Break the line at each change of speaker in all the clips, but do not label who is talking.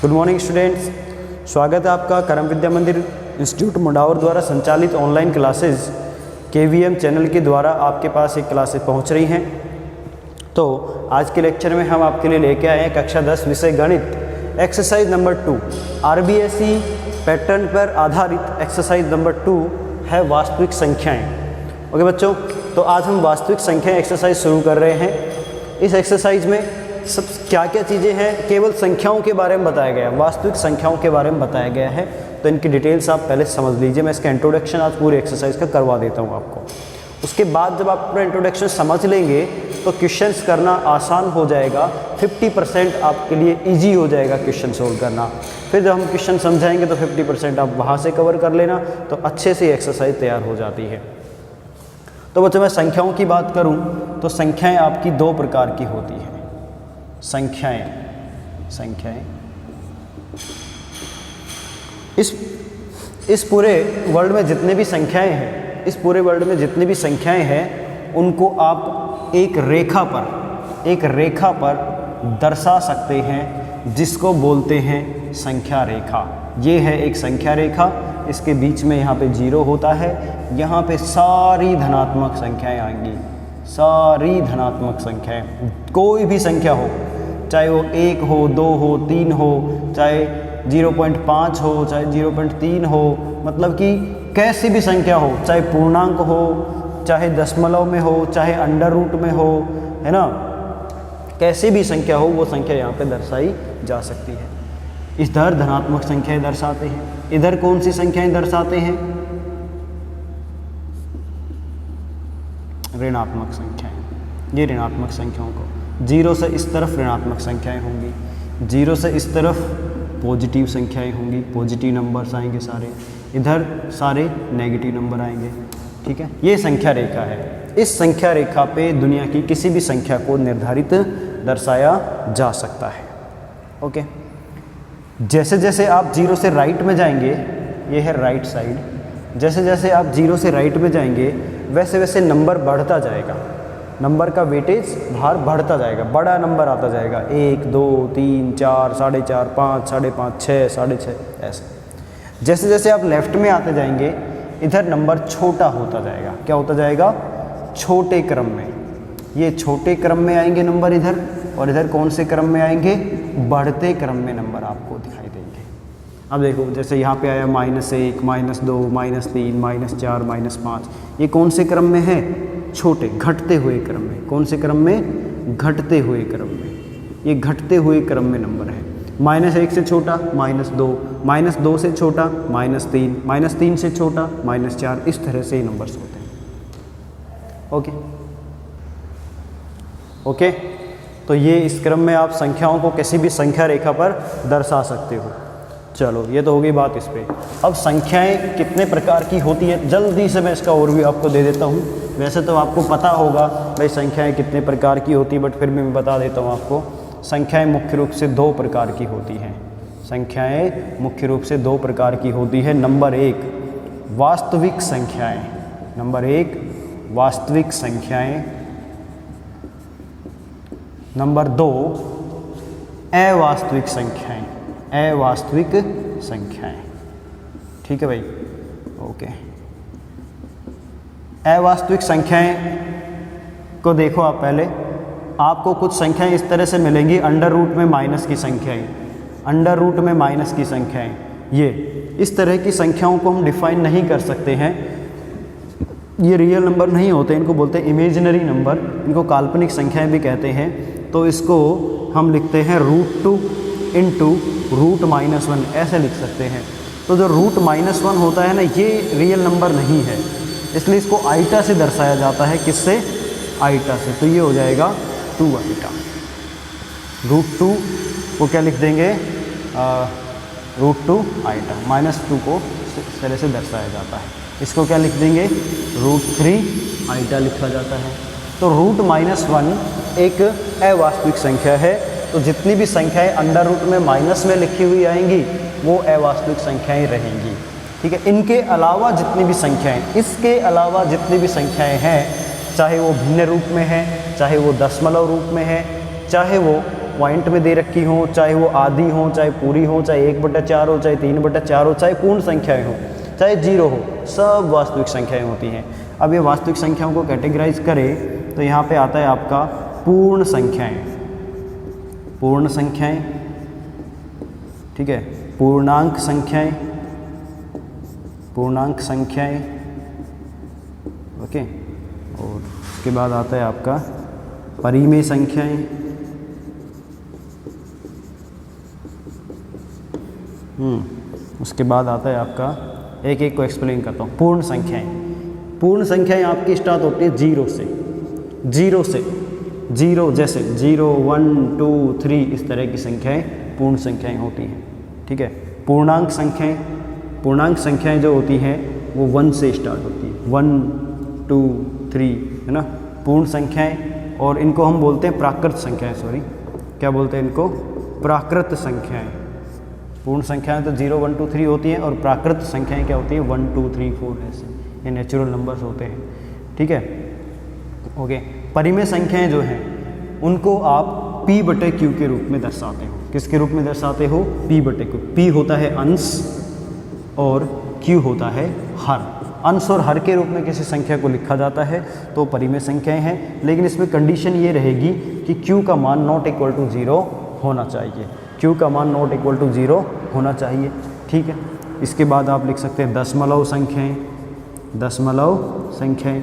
Good morning students, स्वागत है आपका करम विद्या मंदिर इंस्टीट्यूट मुंडावर द्वारा संचालित ऑनलाइन क्लासेस KVM चैनल के द्वारा आपके पास एक क्लासेस पहुंच रही हैं। तो आज के लेक्चर में हम आपके लिए लेके आए हैं कक्षा 10 विषय गणित एक्सरसाइज नंबर 2 RBSE पैटर्न पर आधारित एक्सरसाइज नंबर 2 है वास्तविक संख्याएँ। ओके बच्चों, तो आज हम वास्तविक संख्याएँ एक्सरसाइज शुरू कर रहे हैं। इस एक्सरसाइज में सब क्या क्या चीज़ें हैं, केवल संख्याओं के बारे में बताया गया है, वास्तविक संख्याओं के बारे में बताया गया है। तो इनकी डिटेल्स आप पहले समझ लीजिए। मैं इसका इंट्रोडक्शन आज पूरी एक्सरसाइज का करवा देता हूँ आपको। उसके बाद जब आप अपना इंट्रोडक्शन समझ लेंगे तो क्वेश्चंस करना आसान हो जाएगा। 50% आपके लिए ईजी हो जाएगा क्वेश्चन सोल्व करना। फिर जब हम क्वेश्चन समझाएंगे तो 50% आप वहाँ से कवर कर लेना, तो अच्छे से एक्सरसाइज तैयार हो जाती है। तो बच्चों, मैं संख्याओं की बात करूँ तो संख्याएँ आपकी दो प्रकार की होती हैं। संख्याएं इस पूरे वर्ल्ड में जितने भी संख्याएं हैं, इस पूरे वर्ल्ड में जितनी भी संख्याएं हैं उनको आप एक रेखा पर दर्शा सकते हैं, जिसको बोलते हैं संख्या रेखा। ये है एक संख्या रेखा। इसके बीच में यहाँ पे 0 होता है। यहाँ पे सारी धनात्मक संख्याएं आएंगी, सारी धनात्मक संख्याएं। कोई भी संख्या हो, चाहे वो 1 हो, 2 हो, 3 हो, चाहे 0.5 हो, चाहे 0.3 हो, मतलब कि कैसी भी संख्या हो, चाहे पूर्णांक हो, चाहे दशमलव में हो, चाहे अंडर रूट में हो, है ना, कैसी भी संख्या हो, वो संख्या यहाँ पे दर्शाई जा सकती है। इधर धनात्मक संख्याएं दर्शाते हैं, इधर कौन सी संख्याएं दर्शाते हैं? ऋणात्मक संख्याएं। ये ऋणात्मक संख्याओं को 0 से इस तरफ ऋणात्मक संख्याएं होंगी, 0 से इस तरफ पॉजिटिव संख्याएं होंगी, पॉजिटिव नंबर्स आएंगे सारे, इधर सारे नेगेटिव नंबर आएंगे। ठीक है, ये संख्या रेखा है। इस संख्या रेखा पे दुनिया की किसी भी संख्या को निर्धारित दर्शाया जा सकता है। ओके, जैसे जैसे आप 0 से राइट में जाएंगे, ये है राइट साइड, जैसे जैसे आप 0 से राइट में जाएंगे वैसे वैसे नंबर बढ़ता जाएगा, नंबर का वेटेज भार बढ़ता जाएगा, बड़ा नंबर आता जाएगा। 1, 2, 3, 4, 4.5, 5, 5.5, 6, 6.5 ऐसे। जैसे जैसे आप लेफ्ट में आते जाएंगे इधर नंबर छोटा होता जाएगा। क्या होता जाएगा? छोटे क्रम में। ये छोटे क्रम में आएंगे नंबर इधर, और इधर कौन से क्रम में आएंगे? बढ़ते क्रम में नंबर आपको दिखाई देंगे। अब देखो, जैसे यहाँ पे आया -1, -2, -3, -4, -5, ये कौन से क्रम में है? छोटे, घटते हुए क्रम में। कौन से क्रम में? घटते हुए क्रम में। ये घटते हुए क्रम में नंबर है। -1 से छोटा -2, -2 से छोटा -3, -3 से छोटा -4, इस तरह से ये नंबर्स होते हैं। ओके, तो ये इस क्रम में आप संख्याओं को किसी भी संख्या रेखा पर दर्शा सकते हो। चलो, ये तो हो गई बात इस पे। अब संख्याएं कितने प्रकार की होती हैं, जल्दी से मैं इसका ओवरव्यू आपको दे देता हूँ। वैसे तो आपको पता होगा भाई संख्याएं कितने प्रकार की होती, बट फिर भी मैं बता देता हूँ आपको। संख्याएं मुख्य रूप से 2 प्रकार की होती हैं। संख्याएं मुख्य रूप से 2 प्रकार की होती है। नंबर 1 वास्तविक संख्याएं। नंबर 1 वास्तविक संख्याएं। नंबर 2 अवास्तविक संख्याएं। अवास्तविक संख्याएं। ठीक है भाई, ओके। अवास्तविक संख्याएं को देखो आप पहले। आपको कुछ संख्याएं इस तरह से मिलेंगी, अंडर रूट में माइनस की संख्याएं, अंडर रूट में माइनस की संख्याएं। ये इस तरह की संख्याओं को हम डिफाइन नहीं कर सकते हैं। ये रियल नंबर नहीं होते, इनको बोलते हैं इमेजिनरी नंबर, इनको काल्पनिक संख्याएं भी कहते हैं। तो इसको हम लिखते हैं √2 × √-1, ऐसे लिख सकते हैं। तो जो √-1 होता है ना, ये रियल नंबर नहीं है, इसलिए इसको आइटा से दर्शाया जाता है। किससे? आइटा से। तो ये हो जाएगा 2 आइटा। √2 को क्या लिख देंगे? √2 आइटा। -2 को इस तरह से दर्शाया जाता है। इसको क्या लिख देंगे? √3 आइटा लिखा जाता है। तो √-1 एक अवास्तविक संख्या है। तो जितनी भी संख्याएं अंडर रूट में माइनस में लिखी हुई आएंगी वो अवास्तविक संख्याएं रहेंगी। ठीक है, इनके अलावा जितनी भी संख्याएं, इसके अलावा जितनी भी संख्याएं हैं, चाहे वो भिन्न रूप में है, चाहे वो दशमलव रूप में है, चाहे वो पॉइंट में दे रखी हो, चाहे वो आधी हो, चाहे पूरी हो, चाहे 1/4 हो, चाहे 3/4 हो, चाहे पूर्ण संख्याएं हो, चाहे 0 हो, सब वास्तविक संख्याएं होती हैं। अब ये वास्तविक संख्याओं को कैटेगराइज करें तो यहाँ पे आता है आपका पूर्ण संख्याएं, पूर्ण संख्याएं, ठीक है, पूर्णांक संख्याएं, पूर्णांक संख्याएं, ओके। और उसके बाद आता है आपका परिमेय संख्याएं, उसके बाद आता है आपका, एक एक को एक्सप्लेन करता हूँ। पूर्ण संख्याएं, पूर्ण संख्याएं आपकी स्टार्ट होती है 0 से, 0 से, 0 जैसे 0, 1, 2, 3 इस तरह की संख्याएं पूर्ण संख्याएं होती हैं, ठीक है। पूर्णांक संख्याएं, पूर्णांक संख्याएं जो होती हैं वो 1 से स्टार्ट होती है, 1, 2, 3, है ना, पूर्ण संख्याएं। और इनको हम बोलते हैं प्राकृत संख्याएं, सॉरी क्या बोलते हैं इनको, प्राकृत संख्याएं। पूर्ण संख्याएं तो 0, 1, 2, 3 होती हैं, और प्राकृत संख्याएं क्या होती हैं, 1, 2, 3, 4 ऐसे, ये नेचुरल नंबर्स होते हैं, ठीक है, ओके। परिमेय संख्याएं जो हैं उनको आप P/Q के रूप में दर्शाते हो। किसके रूप में दर्शाते हो, P/Q। P होता है अंश और Q होता है हर। अंश और हर के रूप में किसी संख्या को लिखा जाता है तो परिमेय संख्याएं हैं, लेकिन इसमें कंडीशन ये रहेगी कि Q का मान नॉट इक्वल टू 0 होना चाहिए, Q का मान नॉट इक्वल टू 0 होना चाहिए, ठीक है। इसके बाद आप लिख सकते हैं दशमलव संख्याएं, दशमलव संख्याएं,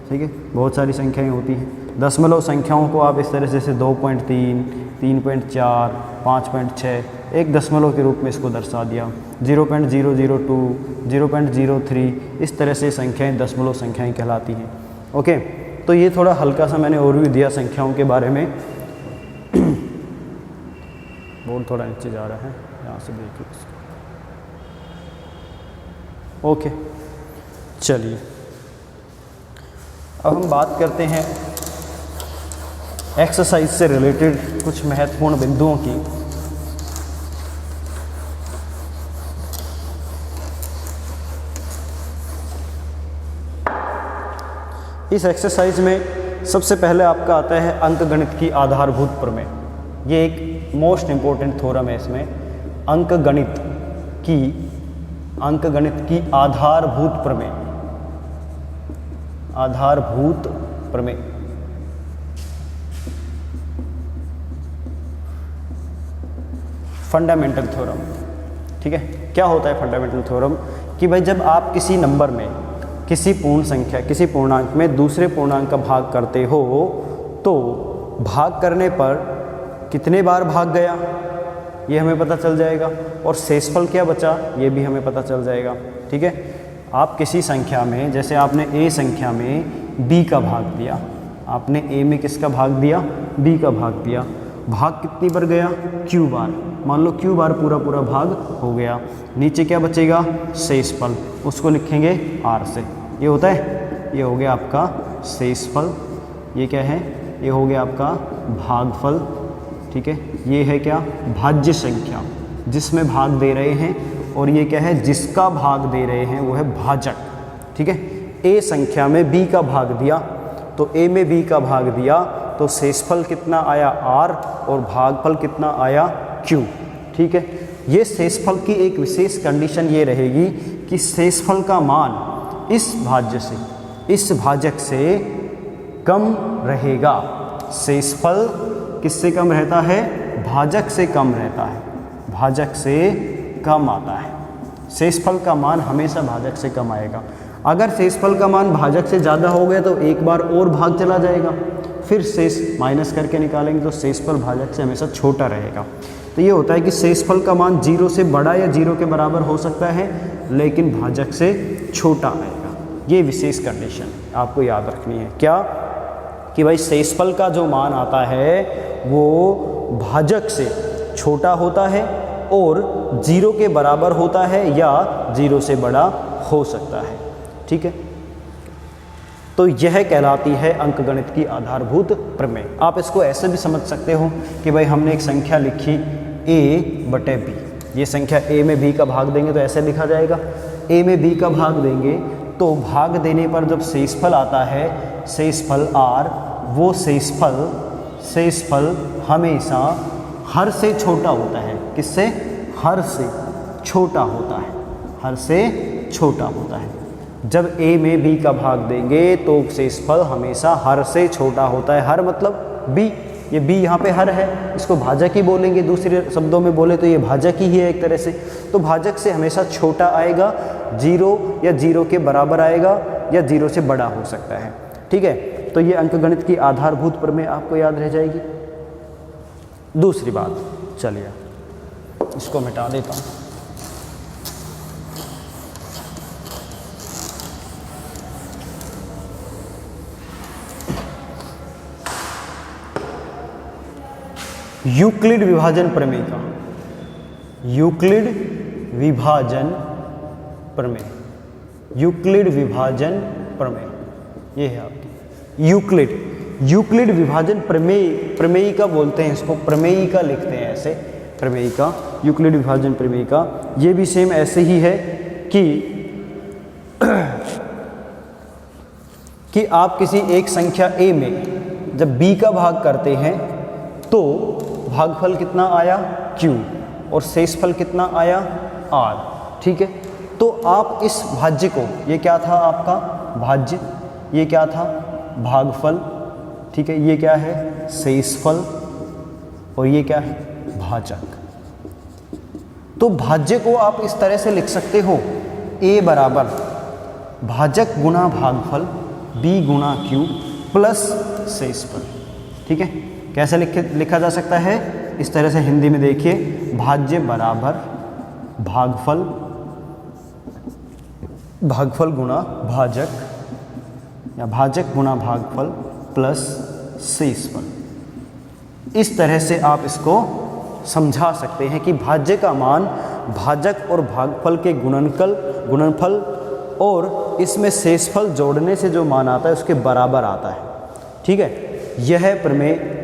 ठीक है, बहुत सारी संख्याएं होती हैं। दशमलव संख्याओं को आप इस तरह से 2.3, 3.4, 5.6 एक दशमलव के रूप में इसको दर्शा दिया, 0.002, 0.03 इस तरह से संख्याएं दशमलव संख्याएं कहलाती हैं, ओके। तो ये थोड़ा हल्का सा मैंने ओवरव्यू दिया संख्याओं के बारे में। बोर्ड थोड़ा नीचे जा रहा है, यहाँ से देखिए इसको, ओके। चलिए अब हम बात करते हैं एक्सरसाइज से रिलेटेड कुछ महत्वपूर्ण बिंदुओं की। इस एक्सरसाइज में सबसे पहले आपका आता है अंकगणित की आधारभूत प्रमेय। ये एक मोस्ट इम्पोर्टेंट थ्योरम है। इसमें अंकगणित की आधारभूत प्रमेय, आधारभूत प्रमेय, फंडामेंटल थ्योरम, ठीक है। क्या होता है फंडामेंटल थ्योरम, कि भाई जब आप किसी नंबर में, किसी पूर्ण संख्या, किसी पूर्णांक में दूसरे पूर्णांक का भाग करते हो तो भाग करने पर कितने बार भाग गया ये हमें पता चल जाएगा, और शेषफल क्या बचा ये भी हमें पता चल जाएगा, ठीक है। आप किसी संख्या में, जैसे आपने a संख्या में b का भाग दिया, आपने a में किसका भाग दिया, b का भाग दिया, भाग कितनी बार गया, q बार, मान लो q बार पूरा पूरा भाग हो गया, नीचे क्या बचेगा, शेषफल, उसको लिखेंगे r से। ये होता है, ये हो गया आपका शेषफल, ये क्या है, ये हो गया आपका भागफल, ठीक है। ये है क्या, भाज्य संख्या जिसमें भाग दे रहे हैं, और ये क्या है, जिसका भाग दे रहे हैं वो है भाजक, ठीक है। a संख्या में b का भाग दिया तो a में b का भाग दिया तो शेषफल कितना आया r, और भागफल कितना आया q, ठीक है। ये शेषफल की एक विशेष कंडीशन ये रहेगी कि शेषफल का मान इस भाज्य से, इस भाजक से कम रहेगा। शेषफल किससे कम रहता है, भाजक से कम रहता है, भाजक से कम आता है। शेषफल का मान हमेशा भाजक से कम आएगा। अगर शेषफल का मान भाजक से ज़्यादा हो गया तो एक बार और भाग चला जाएगा, फिर शेष माइनस करके निकालेंगे तो शेषफल भाजक से हमेशा छोटा रहेगा। तो ये होता है कि शेषफल का मान 0 से बड़ा या 0 के बराबर हो सकता है, लेकिन भाजक से छोटा आएगा। ये विशेष कंडीशन आपको याद रखनी है, क्या, कि भाई शेषफल का जो मान आता है वो भाजक से छोटा होता है और 0 के बराबर होता है या 0 से बड़ा हो सकता है, ठीक है। तो यह कहलाती है अंकगणित की आधारभूत प्रमेय। आप इसको ऐसे भी समझ सकते हो कि भाई हमने एक संख्या लिखी a/b, ये संख्या a में b का भाग देंगे तो ऐसे लिखा जाएगा, a में b का भाग देंगे तो भाग देने पर जब शेषफल आता है, शेषफल r, वो शेषफल हमेशा हर से छोटा होता है। किससे? हर से छोटा होता है। हर से छोटा होता है। जब a में b का भाग देंगे तो शेषफल हमेशा हर से छोटा होता है। हर मतलब b, ये b यहाँ पे हर है, इसको भाजक ही बोलेंगे। दूसरे शब्दों में बोले तो ये भाजक ही है एक तरह से। तो भाजक से हमेशा छोटा आएगा, 0 या 0 के बराबर आएगा या 0 से बड़ा हो सकता है। ठीक है, तो ये अंकगणित की आधारभूत प्रमेय आपको याद रह जाएगी। दूसरी बात, चलिए इसको मिटा देता हूँ। यूक्लिड विभाजन प्रमेय का, यूक्लिड विभाजन प्रमेय, यूक्लिड विभाजन प्रमेय ये है आपकी यूक्लिड। यूक्लिड विभाजन प्रमेय, प्रमेयिका बोलते हैं इसको, प्रमेयिका लिखते हैं ऐसे, प्रमेयिका, यूक्लिड विभाजन प्रमेयिका। ये भी सेम ऐसे ही है कि आप किसी एक संख्या a में जब b का भाग करते हैं तो भागफल कितना आया q और शेषफल कितना आया r। ठीक है, तो आप इस भाज्य को, ये क्या था आपका भाज्य, ये क्या था भागफल, ठीक है, ये क्या है शेषफल और ये क्या है भाजक। तो भाज्य को आप इस तरह से लिख सकते हो, a बराबर भाजक गुना भागफल b गुना q प्लस शेषफल। ठीक है, कैसे लिखा जा सकता है? इस तरह से हिंदी में देखिए, भाज्य बराबर भागफल, भागफल गुना भाजक या भाजक गुना भागफल प्लस शेषफल। इस तरह से आप इसको समझा सकते हैं कि भाज्य का मान भाजक और भागफल के गुणनफल और इसमें शेषफल जोड़ने से जो मान आता है उसके बराबर आता है। ठीक है, यह प्रमेय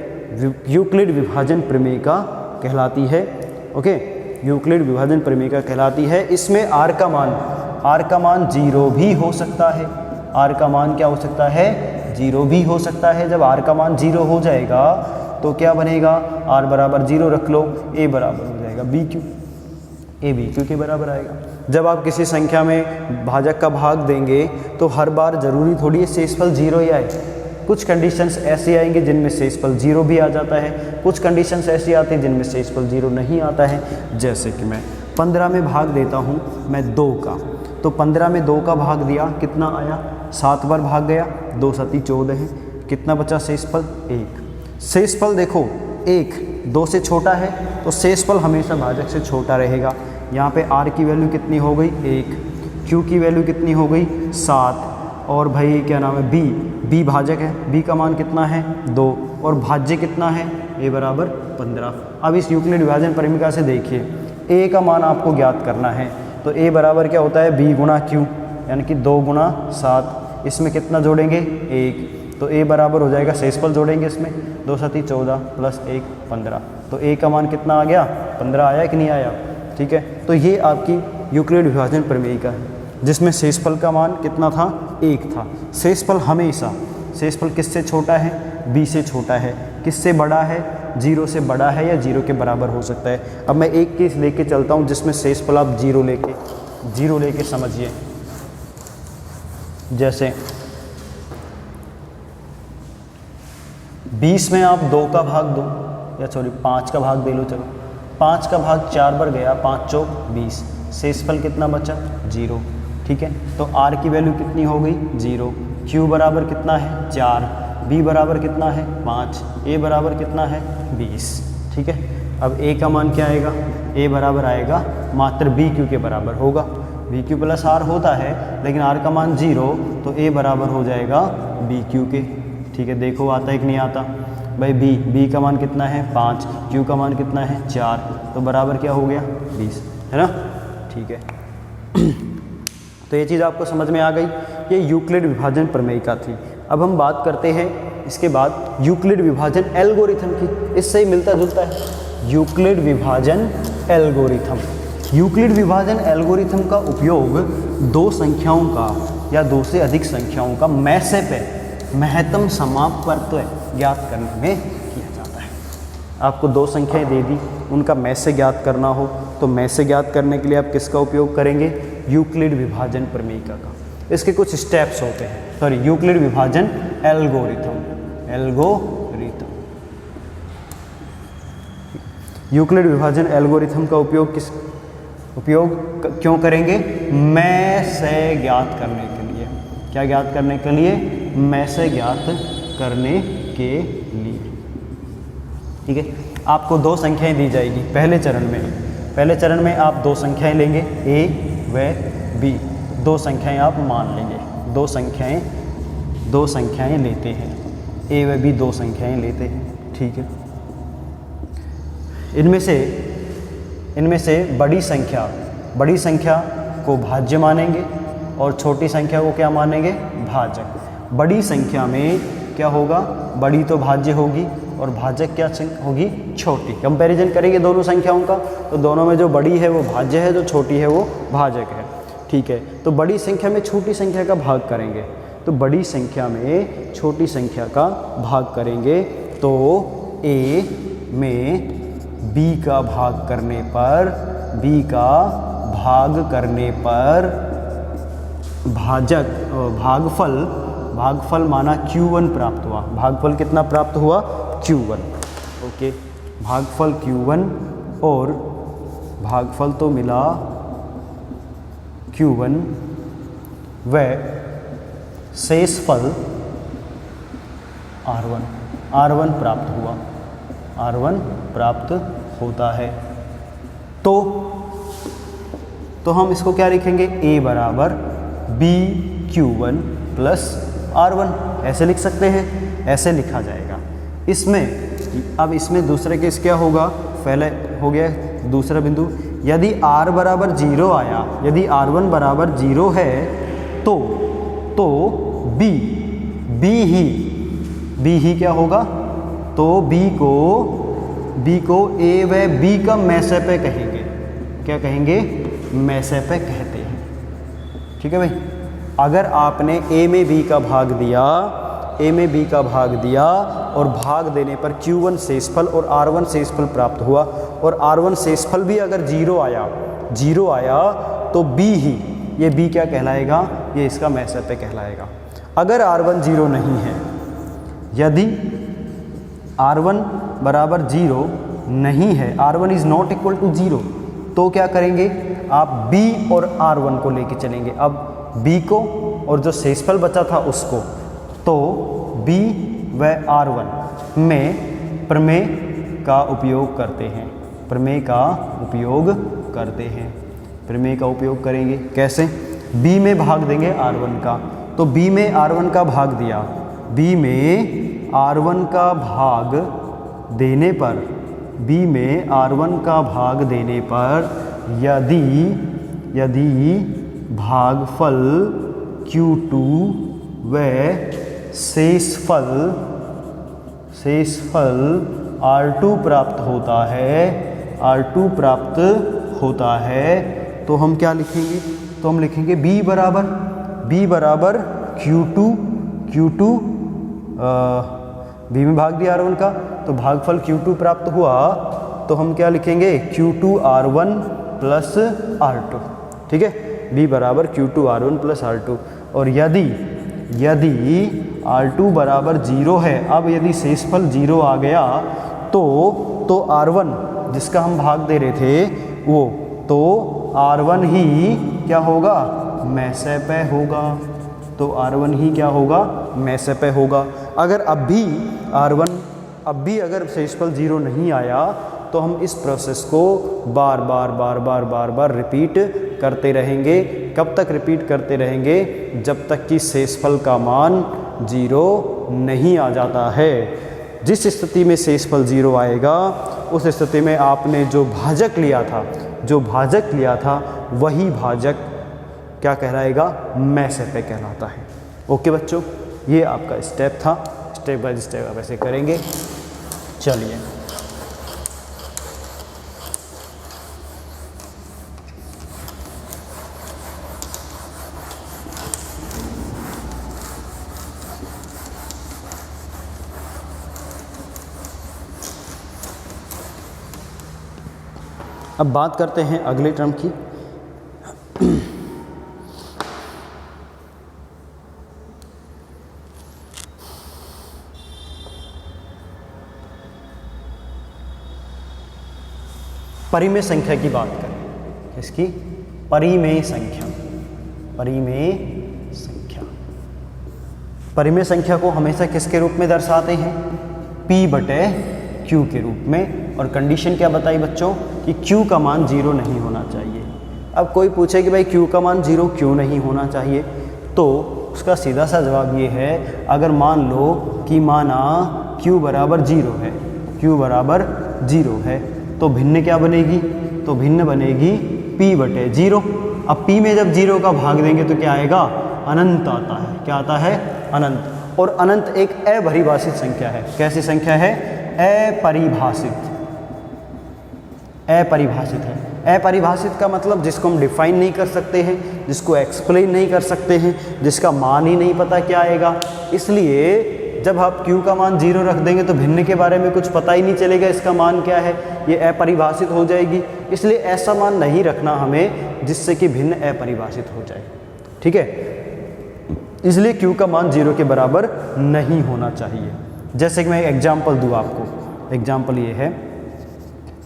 यूक्लिड विभाजन प्रमेयिका कहलाती है। ओके, यूक्लिड विभाजन प्रमेयिका कहलाती है। इसमें r का मान 0 भी हो सकता है। r का मान क्या हो सकता है? 0 भी हो सकता है। जब r का मान 0 हो जाएगा तो क्या बनेगा? r बराबर 0 रख लो, a बराबर हो जाएगा bq, a bq के बराबर आएगा। जब आप किसी संख्या में भाजक का भाग देंगे तो हर बार ज़रूरी थोड़ी है शेषफल 0 ही आए। कुछ कंडीशंस ऐसे आएंगे जिनमें शेषफल 0 भी आ जाता है, कुछ कंडीशंस ऐसी आती हैं जिनमें शेषफल 0 नहीं आता है। जैसे कि मैं 15 में भाग देता हूँ मैं 2 का, तो 15 में 2 का भाग दिया, कितना आया? 7 बार भाग गया, 2 7 14 है, कितना बचा शेषफल? 1। शेषफल देखो 1 2 से छोटा है तो शेषफल हमेशा भाजक से छोटा रहेगा। यहाँ पे r की वैल्यू कितनी हो गई? 1, q की वैल्यू कितनी हो गई? 7, और भाई क्या नाम है b भाजक है, b का मान कितना है? 2, और भाज्य कितना है? a बराबर 15। अब इस यूक्लिड विभाजन प्रमेयिका से देखिए, a का मान आपको ज्ञात करना है तो a बराबर क्या होता है? b गुना q, यानी कि 2 गुना 7, इसमें कितना जोड़ेंगे? 1, तो a बराबर हो जाएगा, शेषफल जोड़ेंगे इसमें, 2 7 14 प्लस 1 15, तो a का मान कितना आ गया? 15 आया कि नहीं आया? ठीक है, तो ये आपकी यूक्लिड विभाजन प्रमेयिका है जिसमें शेषफल का मान कितना था? 1 था। शेषफल हमेशा, शेषफल किससे छोटा है? b से छोटा है। किससे बड़ा है? 0 से बड़ा है या 0 के बराबर हो सकता है। अब मैं एक केस लेके चलता हूँ जिसमें शेषफल आप 0 लेके समझिए। जैसे 20 में आप 2 का भाग दो, या सॉरी 5 का भाग दे लो, चलो 5 का भाग 4 बार गया, 5 चौक 20, शेषफल कितना बचा? 0। ठीक है, तो r की वैल्यू कितनी हो गई? 0। q बराबर कितना है? 4, b बराबर कितना है? 5, a बराबर कितना है? 20। ठीक है, अब a का मान क्या आएगा? a बराबर आएगा मात्र bq के बराबर होगा। bq प्लस r होता है लेकिन r का मान 0, तो a बराबर हो जाएगा bq के। ठीक है, देखो आता है कि नहीं आता भाई? b का मान कितना है? 5, q का मान कितना है? 4, तो बराबर क्या हो गया? 20, है ना? ठीक है, तो ये चीज़ आपको समझ में आ गई। ये यूक्लिड विभाजन प्रमेयिका थी। अब हम बात करते हैं इसके बाद यूक्लिड विभाजन एल्गोरिथम की। इससे ही मिलता जुलता है यूक्लिड विभाजन एल्गोरिथम। यूक्लिड विभाजन एल्गोरिथम का उपयोग दो संख्याओं का या दो से अधिक संख्याओं का महत्तम समापवर्त ज्ञात करने में किया जाता है। आपको दो संख्याएं दे दी, उनका मैसे ज्ञात करना हो तो मैसे ज्ञात करने के लिए आप किसका उपयोग करेंगे? यूक्लिड विभाजन प्रमेयिका का। इसके कुछ स्टेप्स होते हैं, सॉरी यूक्लिड विभाजन एल्गोरिथम, यूक्लिड विभाजन एल्गोरिथम का उपयोग क्यों करेंगे? मैसे ज्ञात करने के लिए। क्या ज्ञात करने के लिए? मैसे ज्ञात करने के लिए। ठीक है, आपको दो संख्याएं दी जाएगी पहले चरण में। पहले चरण में आप दो संख्याएं लेंगे a व b, दो संख्याएं आप मान लेंगे, दो संख्याएं लेते हैं, a व b दो संख्याएं लेते हैं। ठीक है, इनमें से बड़ी संख्या को भाज्य मानेंगे और छोटी संख्या को क्या मानेंगे? भाजक। बड़ी संख्या में क्या होगा? बड़ी तो भाज्य होगी और भाजक क्या होगी? छोटी। कंपैरिजन करेंगे दोनों संख्याओं का तो दोनों में जो बड़ी है वो भाज्य है, जो छोटी है वो भाजक है। ठीक है, तो बड़ी संख्या में छोटी संख्या का भाग करेंगे, तो बड़ी संख्या में छोटी संख्या का भाग करेंगे तो a में b का भाग करने पर भागफल माना q1 प्राप्त हुआ। भागफल कितना प्राप्त हुआ? q1। ओके, भागफल q1 और भागफल तो मिला q1 व शेषफल r1 प्राप्त हुआ, r1 प्राप्त होता है। तो हम इसको क्या लिखेंगे? a बराबर bq1 प्लस r1, ऐसे लिख सकते हैं, ऐसे लिखा जाएगा। इसमें दूसरे केस क्या होगा? पहले हो गया दूसरा बिंदु, यदि r बराबर 0 आया, यदि r1 बराबर 0 है तो b ही क्या होगा? तो b को a व b का मैसे पे कहेंगे। क्या कहेंगे? मैसे पे कहते हैं। ठीक है भाई, अगर आपने a में b का भाग दिया और भाग देने पर q1 शेषफल और r1 शेषफल प्राप्त हुआ और r1 शेषफल भी अगर 0 आया तो b ही, ये b क्या कहलाएगा? ये इसका मैसे पे कहलाएगा। अगर r1 0 नहीं है, यदि r1 बराबर 0 नहीं है, r1 is not equal to 0, तो क्या करेंगे? आप b और r1 को लेके चलेंगे। अब b को और जो शेषफल बचा था उसको, तो b व r1 में प्रमेय का उपयोग करते हैं। प्रमेय का उपयोग करेंगे। कैसे? b में भाग देंगे r1 का, तो b में r1 का भाग दिया, b में r1 का भाग देने पर यदि भागफल q2 व शेषफल r2 प्राप्त होता है, तो हम क्या लिखेंगे? तो हम लिखेंगे b बराबर q2 b में भाग दिया r1 का, तो भागफल q2 प्राप्त हुआ, तो हम क्या लिखेंगे? q2 r1 plus r2। ठीक है, b बराबर q2 r1 प्लस r2। और यदि r2 बराबर 0 है, अब यदि शेषफल 0 आ गया तो r1 जिसका हम भाग दे रहे थे वो, तो r1 ही क्या होगा? मैसे पे होगा। तो r1 ही क्या होगा? मैसे पे होगा। अगर अब भी अगर शेषफल 0 नहीं आया तो हम इस प्रोसेस को बार बार रिपीट करते रहेंगे। कब तक रिपीट करते रहेंगे? जब तक कि शेषफल का मान 0 नहीं आ जाता है। जिस स्थिति में शेषफल 0 आएगा उस स्थिति में आपने जो भाजक लिया था वही भाजक क्या कहलाएगा? मैसे पे कहलाता है। ओके बच्चों, ये आपका स्टेप था। स्टेप बाय स्टेप आप ऐसे करेंगे। चलिए अब बात करते हैं अगले टर्म की। परिमेय संख्या की बात करें। इसकी परिमेय संख्या, परिमेय संख्या, परिमेय संख्या को हमेशा किसके रूप में दर्शाते हैं? P बटे Q के रूप में। और कंडीशन क्या बताई बच्चों कि Q का मान 0 नहीं होना चाहिए। अब कोई पूछे कि भाई Q का मान 0 क्यों नहीं होना चाहिए, तो उसका सीधा सा जवाब ये है, अगर मान लो कि माना Q बराबर 0 है, Q बराबर 0 है, तो भिन्न क्या बनेगी? तो भिन्न बनेगी P बटे 0। अब P में जब 0 का भाग देंगे तो क्या आएगा? अनंत आता है। क्या आता है? अनंत। और अनंत एक अपरिभाषित संख्या है। कैसी संख्या है? अपरिभाषित। अपरिभाषित है। अपरिभाषित का मतलब जिसको हम डिफाइन नहीं कर सकते हैं, जिसको एक्सप्लेन नहीं कर सकते हैं, जिसका मान ही नहीं पता क्या आएगा। इसलिए जब आप Q का मान 0 रख देंगे तो भिन्न के बारे में कुछ पता ही नहीं चलेगा इसका मान क्या है, ये अपरिभाषित हो जाएगी। इसलिए ऐसा मान नहीं रखना हमें जिससे कि भिन्न अपरिभाषित हो जाए। ठीक है, इसलिए Q का मान 0 के बराबर नहीं होना चाहिए। जैसे कि मैं एग्जाम्पल दूँ आपको। एग्जाम्पल ये है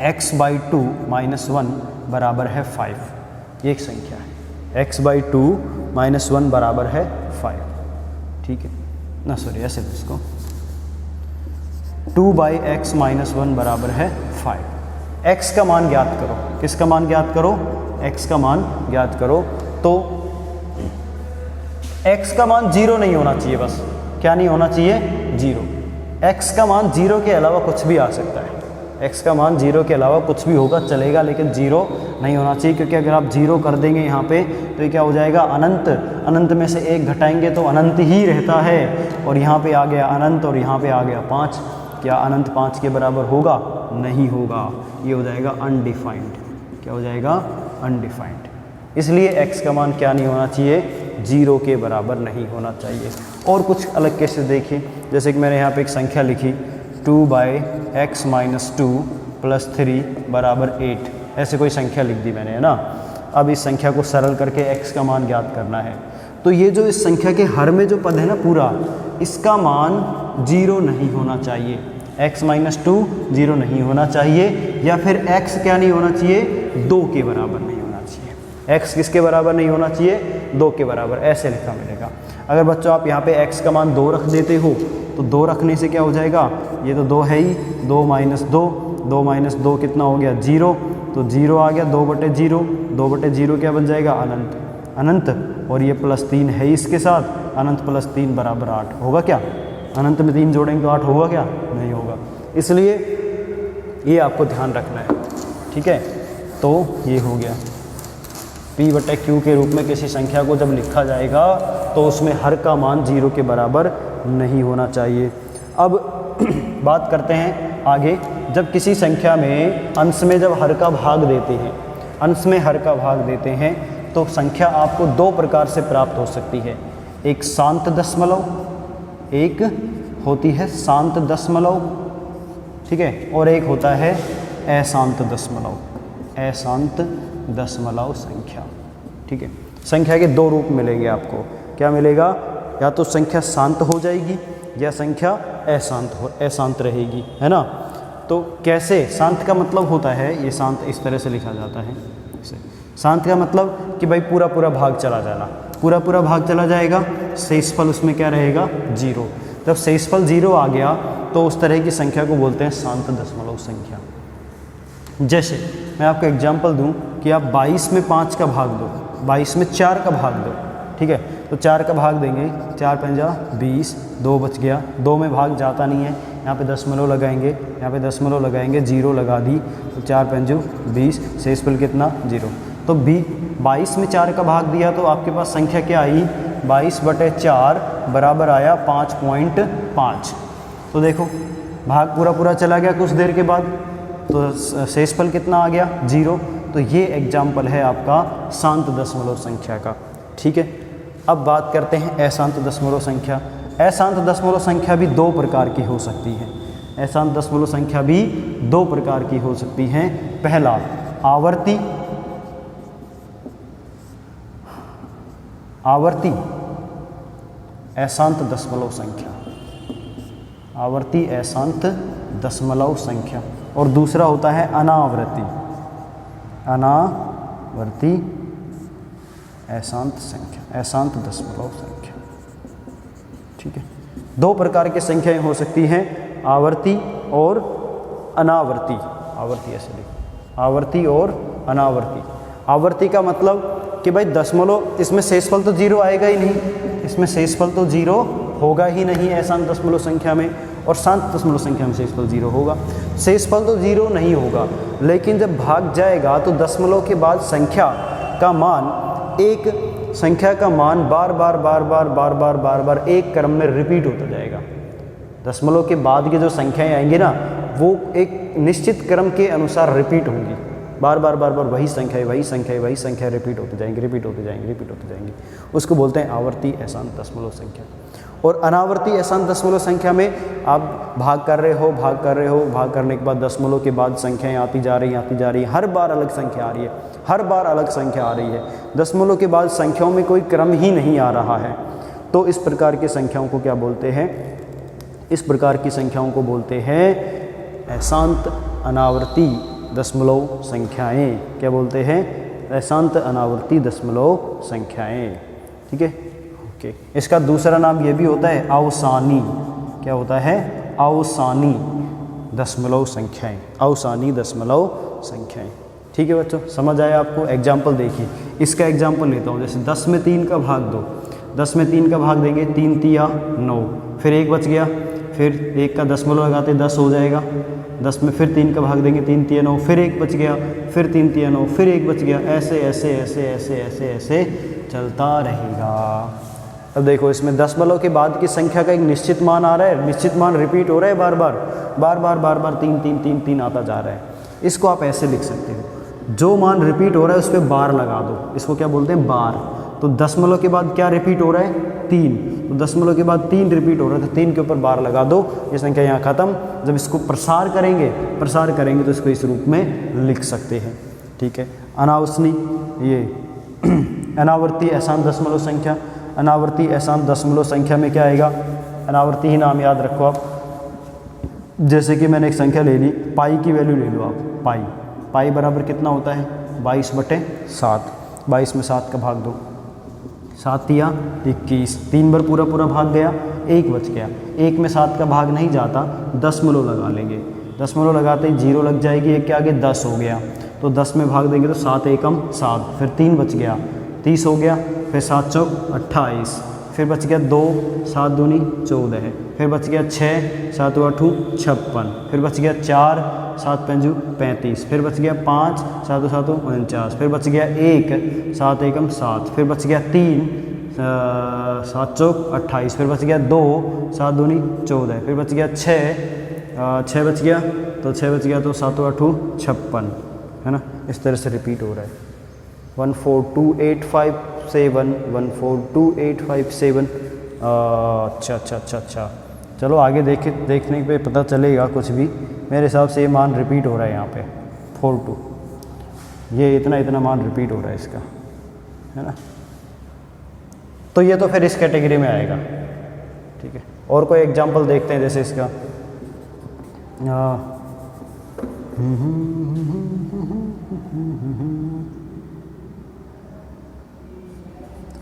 x/2 - 1 बराबर है 5। ये एक संख्या है, x/2 - 1 बराबर है 5। ठीक है ना, सॉरी ऐसे इसको 2/x - 1 बराबर है 5। x का मान ज्ञात करो। किसका मान ज्ञात करो? x का मान ज्ञात करो। तो x का मान 0 नहीं होना चाहिए, बस क्या नहीं होना चाहिए? 0। x का मान 0 के अलावा कुछ भी आ सकता है। x का मान 0 के अलावा कुछ भी होगा चलेगा, लेकिन 0 नहीं होना चाहिए, क्योंकि अगर आप 0 कर देंगे यहाँ पे तो ये क्या हो जाएगा? अनंत। अनंत में से 1 घटाएंगे तो अनंत ही रहता है। और यहाँ पे आ गया अनंत और यहाँ पे आ गया 5। क्या अनंत 5 के बराबर होगा? नहीं होगा। ये हो जाएगा अनडिफाइंड। क्या हो जाएगा? अनडिफाइंड। इसलिए x का मान क्या नहीं होना चाहिए? 0 के बराबर नहीं होना चाहिए। और कुछ अलग केसेस देखिए, जैसे कि मैंने यहाँ पे एक संख्या लिखी 2/x - 2 + 3 बराबर 8। ऐसे कोई संख्या लिख दी मैंने, है ना। अब इस संख्या को सरल करके x का मान ज्ञात करना है। तो ये जो इस संख्या के हर में जो पद है ना पूरा, इसका मान 0 नहीं होना चाहिए। x - 2 0 नहीं होना चाहिए, या फिर x क्या नहीं होना चाहिए? 2 के बराबर नहीं होना चाहिए। x किसके बराबर नहीं होना चाहिए? 2 के बराबर। ऐसे लिखा मिलेगा। अगर बच्चों आप यहाँ पे x का मान 2 रख देते हो तो 2 रखने से क्या हो जाएगा? ये तो 2 है ही, 2 - 2, 2 - 2 कितना हो गया? 0। तो 0 आ गया 2/0। 2/0 क्या बन जाएगा? अनंत। अनंत। और ये +3 है इसके साथ, अनंत +3 बराबर 8 होगा क्या? अनंत में 3 जोड़ेंगे तो 8 होगा क्या? नहीं होगा। इसलिए ये आपको ध्यान रखना है। ठीक है, तो ये हो गया। P बटे Q के रूप में किसी संख्या को जब लिखा जाएगा तो उसमें हर का मान 0 के बराबर नहीं होना चाहिए। अब बात करते हैं आगे। जब किसी संख्या में अंश में जब हर का भाग देते हैं, अंश में हर का भाग देते हैं, तो संख्या आपको 2 प्रकार से प्राप्त हो सकती है। एक शांत दशमलव, एक होती है शांत दशमलव, ठीक है, और एक होता है अशांत दशमलव। अशांत दशमलव संख्या। ठीक है, संख्या के 2 रूप मिलेंगे आपको। क्या मिलेगा? या तो संख्या शांत हो जाएगी या संख्या अशांत रहेगी, है ना। तो कैसे? शांत का मतलब होता है, ये शांत इस तरह से लिखा जाता है इसे। शांत का मतलब कि भाई पूरा पूरा भाग चला जाना, पूरा पूरा भाग चला जाएगा, शेषफल उसमें क्या रहेगा? 0। जब शेषफल 0 आ गया तो उस तरह की संख्या को बोलते हैं शांत दशमलव संख्या। जैसे मैं आपको एग्जांपल दूं कि आप 22 में 5 का भाग दो, 22 में 4 का भाग दो। ठीक है, तो 4 का भाग देंगे, 4 पंजा 20, 2 बच गया, 2 में भाग जाता नहीं है, यहाँ पे दशमलव लगाएंगे, यहाँ पे दशमलव लगाएंगे, 0 लगा दी, तो 4 पंजू 20, शेषफल कितना? 0। तो 22 में 4 का भाग दिया तो आपके पास संख्या क्या आई? 22/4 बराबर आया 5.5। तो देखो भाग पूरा पूरा चला गया कुछ देर के बाद, तो शेषफल कितना आ गया? 0। तो ये एग्जाम्पल है आपका शांत दशमलव संख्या का। ठीक है, अब बात करते हैं अशांत दशमलव संख्या। अशांत दशमलव संख्या भी 2 प्रकार की हो सकती है। अशांत दशमलव संख्या भी 2 प्रकार की हो सकती हैं। पहला आवर्ती, आवर्ती अशांत दशमलव संख्या, आवर्ती अशांत दशमलव संख्या। और दूसरा होता है अनावर्ती, अनावर्ती अशांत संख्या, अशांत दशमलव संख्या। ठीक है, दो प्रकार की संख्याएं हो सकती हैं, आवर्ती और अनावर्ती। आवर्ती ऐसे लिखो, आवर्ती और अनावर्ती। आवर्ती का मतलब कि भाई दशमलव, इसमें शेषफल तो जीरो आएगा ही नहीं, इसमें शेषफल तो जीरो होगा ही नहीं अशांत दशमलव संख्या में, और शांत दशमलव संख्या में शेषफल जीरो होगा। शेषफल तो जीरो नहीं होगा, लेकिन जब भाग जाएगा तो दशमलव के बाद संख्या का मान, एक संख्या का मान बार बार बार बार बार बार बार बार एक क्रम में रिपीट होता जाएगा। दशमलव के बाद की जो संख्याएं आएंगी ना, वो एक निश्चित क्रम के अनुसार रिपीट होंगी, बार बार बार बार वही संख्या वही संख्या वही संख्या रिपीट होते जाएंगे, रिपीट होते जाएंगे, रिपीट होते जाएंगे। उसको बोलते हैं आवर्ती अशांत दशमलव संख्या। और अनावर्ती अशांत दशमलव संख्या में आप भाग कर रहे हो, भाग कर रहे हो, भाग करने के बाद दशमलव के बाद संख्याएं आती जा रही, आती जा रही, हर बार अलग संख्या आ रही है, हर बार अलग संख्या आ रही है। दशमलव के बाद संख्याओं में कोई क्रम ही नहीं आ रहा है। तो इस प्रकार की संख्याओं को क्या बोलते हैं? इस प्रकार की संख्याओं को बोलते हैं अशांत अनावर्ती दशमलव संख्याएं। क्या बोलते हैं? अशांत अनावर्ती दशमलव संख्याएं। ठीक है, ओके। इसका दूसरा नाम ये भी होता है अवसानी। क्या होता है? अवसानी दशमलव संख्याएं, अवसानी दशमलव संख्याएं। ठीक है बच्चों, समझ आया आपको? एग्जाम्पल देखिए, इसका एग्जाम्पल लेता हूँ। जैसे 10 में 3 का भाग दो, 10 में 3 का भाग देंगे, 3 तिया 9, फिर 1 बच गया, फिर 1 का दशमलव लगाते 10 हो जाएगा। 10 में फिर 3 का भाग देंगे, 3 तिया 9, फिर 1 बच गया, फिर 3 तिया 9, फिर 1 बच गया। ऐसे ऐसे ऐसे ऐसे ऐसे ऐसे चलता रहेगा। अब देखो, इसमें दशमलव के बाद की संख्या का एक निश्चित मान आ रहा है, निश्चित मान रिपीट हो रहा है, बार बार बार बार बार बार 3 3 3 3 आता जा रहा है। इसको आप ऐसे लिख सकते हो, जो मान रिपीट हो रहा है उस पर बार लगा दो। इसको क्या बोलते हैं? बार। तो दशमलव के बाद क्या रिपीट हो रहा है? 3। तो दशमलव के बाद 3 रिपीट हो रहा है, तो 3 के ऊपर बार लगा दो, ये संख्या यहाँ खत्म। जब इसको प्रसार करेंगे तो इसको इस रूप में लिख सकते हैं। ठीक है, अनावसनी, ये अनावर्ती अशांत दशमलव संख्या। अनावर्ती अशांत दशमलव संख्या में क्या आएगा? अनावर्ती ही नाम याद रखो आप। जैसे कि मैंने एक संख्या ले ली, पाई की वैल्यू ले लो आप। पाई, पाई बराबर कितना होता है? 22/7। 22 में 7 का भाग दो, 7 या 21, 3 बार पूरा पूरा भाग गया, 1 बच गया। 1 में 7 का भाग नहीं जाता, दशमलव लगा लेंगे। दशमलव लगाते ही 0 लग जाएगी, 1 के आगे 10 हो गया। तो 10 में भाग देंगे तो 7 एकम 7, फिर 3 बच गया, 30 हो गया, फिर 7 चौक 28, फिर बच गया 2, 7 दूनी 14, फिर बच गया 6, 7 8 56, फिर बच गया 4, 7 पंजू 35, फिर बच गया 5, 7 7 49, फिर बच गया 1, 7 एकम 7, फिर बच गया 3, 7 चौक 28, फिर बच गया 2, 7 दूनी 14, फिर बच गया 6 बच गया, तो 6 बच गया तो 7 8 56, है ना। इस तरह से रिपीट हो रहा है। 142857, 142857। अच्छा, चलो आगे देखने पे पता चलेगा कुछ भी। मेरे हिसाब से ये मान रिपीट हो रहा है यहाँ पे 42, ये इतना मान रिपीट हो रहा है इसका, है ना। तो ये तो फिर इस कैटेगरी में आएगा। ठीक है, और कोई एग्जांपल देखते हैं। जैसे इसका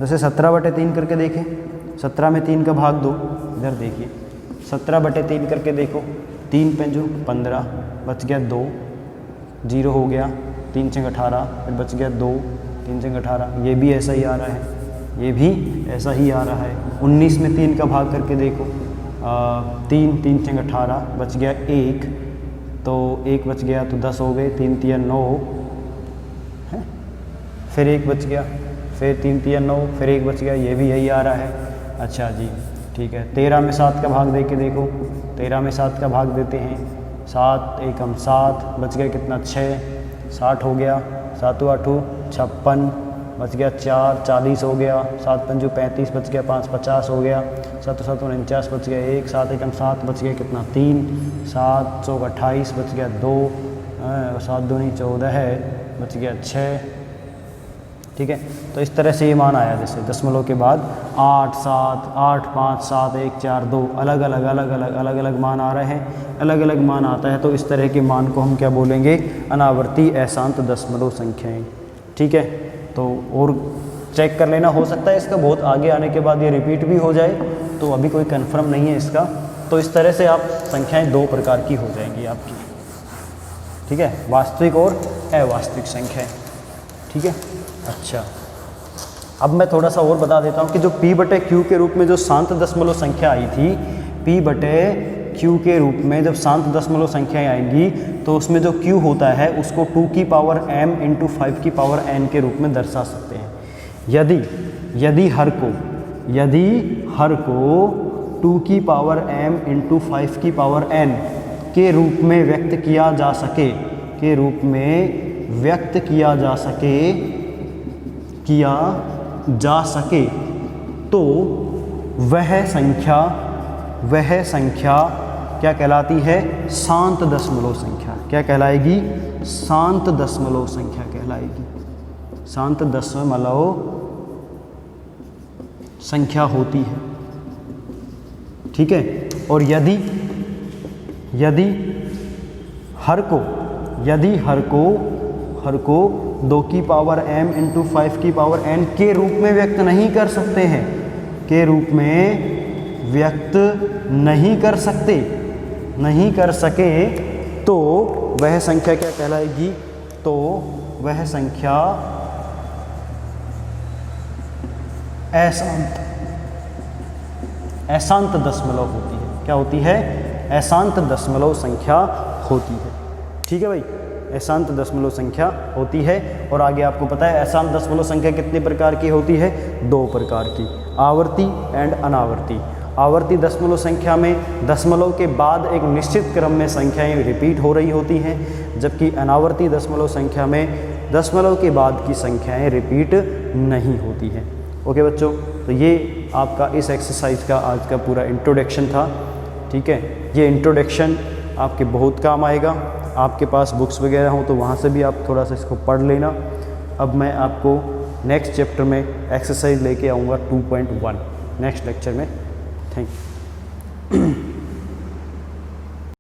जैसे 17/3 करके देखें। 17 में 3 का भाग दो, इधर देखिए 17/3 करके देखो। 3 पंजू 15, बच गया 2, 0 हो गया, 3 6 18, फिर बच गया 2, 3 6 18। ये भी ऐसा ही आ रहा है, ये भी ऐसा ही आ रहा है। 19 में 3 का भाग करके देखो। 3 3 6 18, बच गया 1, तो 1 बच गया तो 10 हो गए, 3 3 9 है, फिर 1 बच गया, फिर 3 3 9, फिर 1 बच गया, ये भी यही आ रहा है। अच्छा जी, ठीक है। 13 में 7 का भाग दे के देखो। 13 में 7 का भाग देते हैं, 7 एकम 7, बच गया कितना? 6, 60 हो गया, 7 8 56, बच गया 4, 40 हो गया, 7 पंजू 35, बच गया 5 50 हो गया, 7 7 49, बच गया 1, 7 एकम 7, बच गया कितना? 3, 7 चौक 28, बच गया 2, 7 दूनी 14 है, बच गया 6। ठीक है, तो इस तरह से ये मान आया, जैसे दशमलव के बाद 8 7 8 5 7 1 4 2 अलग अलग मान आ रहे हैं, अलग अलग मान आता है। तो इस तरह के मान को हम क्या बोलेंगे, अनावर्ती अशांत दशमलव संख्याएं। ठीक है, तो और चेक कर लेना, हो सकता है इसका बहुत आगे आने के बाद ये रिपीट भी हो जाए, तो अभी कोई कन्फर्म नहीं है इसका। तो इस तरह से आप संख्याएं 2 प्रकार की हो जाएंगी आपकी। ठीक है, वास्तविक और अवास्तविक संख्याएं। ठीक है, अच्छा अब मैं थोड़ा सा और बता देता हूँ कि जो p/q के रूप में जो शांत दशमलव संख्या आई थी, p/q के रूप में जब शांत दशमलव संख्याएं आएंगी तो उसमें जो q होता है उसको 2 की पावर m × 5 की पावर n के रूप में दर्शा सकते हैं। यदि हर को 2 की पावर m × 5 की पावर n के रूप में व्यक्त किया जा सके तो वह संख्या क्या कहलाती है, शांत दशमलव संख्या। क्या कहलाएगी, शांत दशमलव संख्या कहलाएगी, शांत दशमलव संख्या होती है। ठीक है, और यदि हर को 2 की पावर m × 5 की पावर n के रूप में व्यक्त नहीं कर सके तो वह संख्या क्या कहलाएगी, तो वह संख्या अशांत दशमलव होती है। क्या होती है, अशांत दशमलव संख्या होती है। ठीक है भाई, अशांत दशमलव संख्या होती है। और आगे आपको पता है अशांत दशमलव संख्या कितने प्रकार की होती है, 2 प्रकार की, आवर्ती एंड अनावर्ती। आवर्ती दशमलव संख्या में दशमलव के बाद एक निश्चित क्रम में संख्याएं रिपीट हो रही होती हैं, जबकि अनावर्ती दशमलव संख्या में दशमलव के बाद की संख्याएं रिपीट नहीं होती हैं। ओके बच्चों, तो ये आपका इस एक्सरसाइज का आज का पूरा इंट्रोडक्शन था। ठीक है, ये इंट्रोडक्शन आपके बहुत काम आएगा। आपके पास बुक्स वगैरह हो तो वहाँ से भी आप थोड़ा सा इसको पढ़ लेना। अब मैं आपको नेक्स्ट चैप्टर में एक्सरसाइज लेके आऊँगा 2.1 नेक्स्ट लेक्चर में। Thank you.